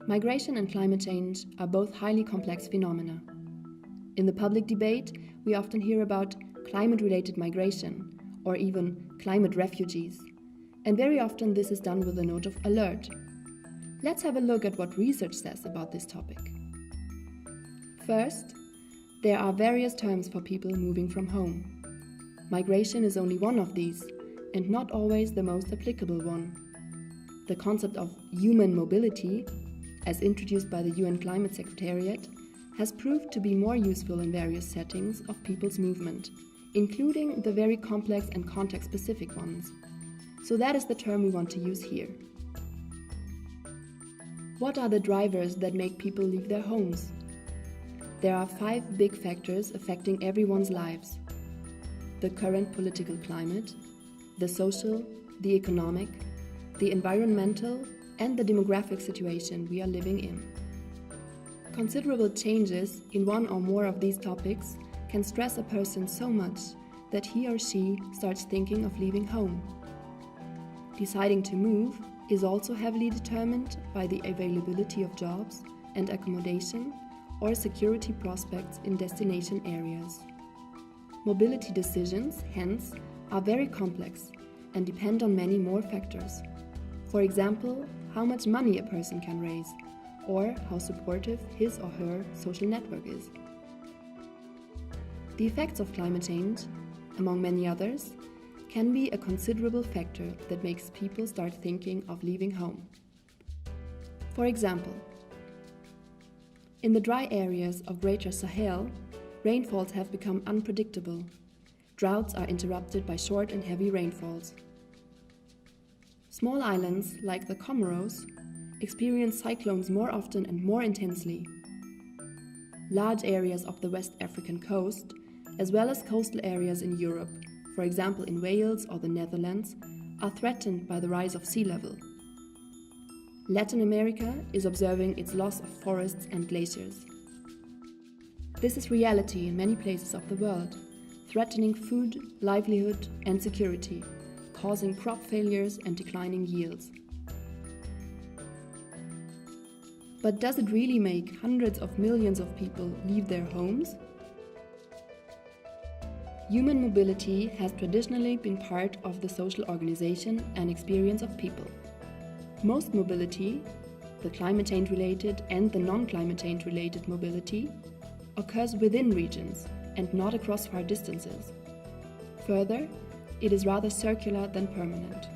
Migration and climate change are both highly complex phenomena. In the public debate, we often hear about climate-related migration, or even climate refugees, and very often this is done with a note of alert. Let's have a look at what research says about this topic. First, there are various terms for people moving from home. Migration is only one of these, and not always the most applicable one. The concept of human mobility, as introduced by the UN Climate Secretariat, has proved to be more useful in various settings of people's movement, including the very complex and context-specific ones. So that is the term we want to use here. What are the drivers that make people leave their homes? There are 5 big factors affecting everyone's lives: the current political climate, the social, the economic, the environmental, and the demographic situation we are living in. Considerable changes in one or more of these topics can stress a person so much that he or she starts thinking of leaving home. Deciding to move is also heavily determined by the availability of jobs and accommodation or security prospects in destination areas. Mobility decisions, hence, are very complex and depend on many more factors. For example, how much money a person can raise, or how supportive his or her social network is. The effects of climate change, among many others, can be a considerable factor that makes people start thinking of leaving home. For example, in the dry areas of Greater Sahel, rainfalls have become unpredictable. Droughts are interrupted by short and heavy rainfalls. Small islands like the Comoros experience cyclones more often and more intensely. Large areas of the West African coast, as well as coastal areas in Europe, for example in Wales or the Netherlands, are threatened by the rise of sea level. Latin America is observing its loss of forests and glaciers. This is reality in many places of the world, threatening food, livelihood, and security, causing crop failures and declining yields. But does it really make hundreds of millions of people leave their homes? Human mobility has traditionally been part of the social organization and experience of people. Most mobility, the climate change related and the non-climate change related mobility, occurs within regions and not across far distances. Further, it is rather circular than permanent.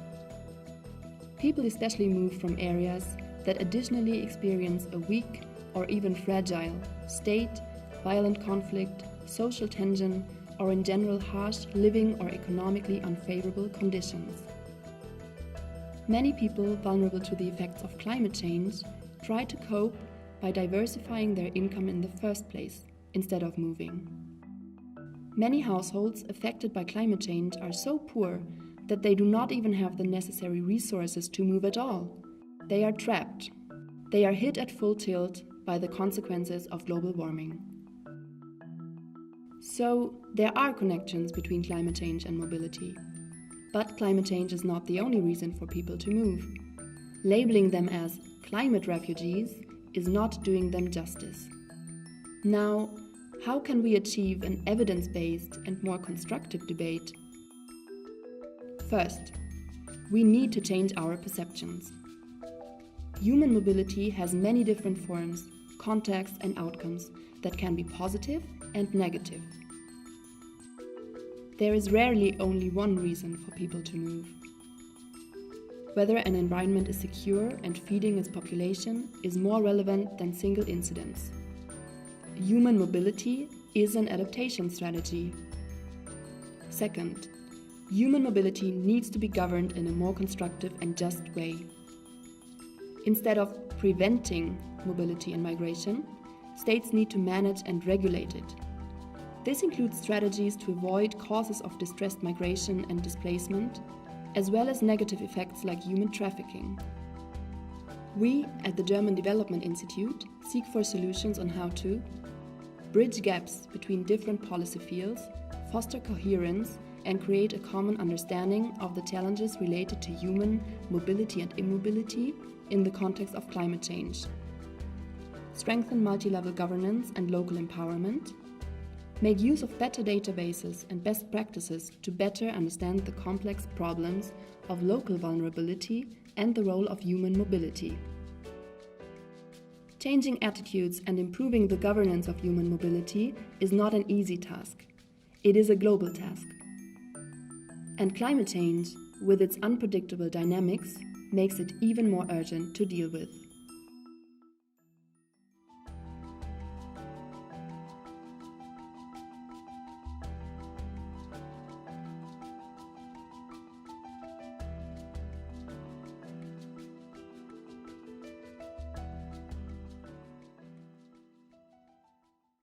People especially move from areas that additionally experience a weak or even fragile state, violent conflict, social tension, or in general harsh living or economically unfavorable conditions. Many people vulnerable to the effects of climate change try to cope by diversifying their income in the first place, instead of moving. Many households affected by climate change are so poor that they do not even have the necessary resources to move at all. They are trapped. They are hit at full tilt by the consequences of global warming. So, there are connections between climate change and mobility. But climate change is not the only reason for people to move. Labeling them as climate refugees is not doing them justice. Now, how can we achieve an evidence-based and more constructive debate? First, we need to change our perceptions. Human mobility has many different forms, contexts, and outcomes that can be positive and negative. There is rarely only one reason for people to move. Whether an environment is secure and feeding its population is more relevant than single incidents. Human mobility is an adaptation strategy. Second, human mobility needs to be governed in a more constructive and just way. Instead of preventing mobility and migration, states need to manage and regulate it. This includes strategies to avoid causes of distressed migration and displacement, as well as negative effects like human trafficking. We, at the German Development Institute, seek for solutions on how to bridge gaps between different policy fields, foster coherence, and create a common understanding of the challenges related to human mobility and immobility in the context of climate change, strengthen multi-level governance and local empowerment, make use of better databases and best practices to better understand the complex problems of local vulnerability and the role of human mobility. Changing attitudes and improving the governance of human mobility is not an easy task. It is a global task. And climate change, with its unpredictable dynamics, makes it even more urgent to deal with.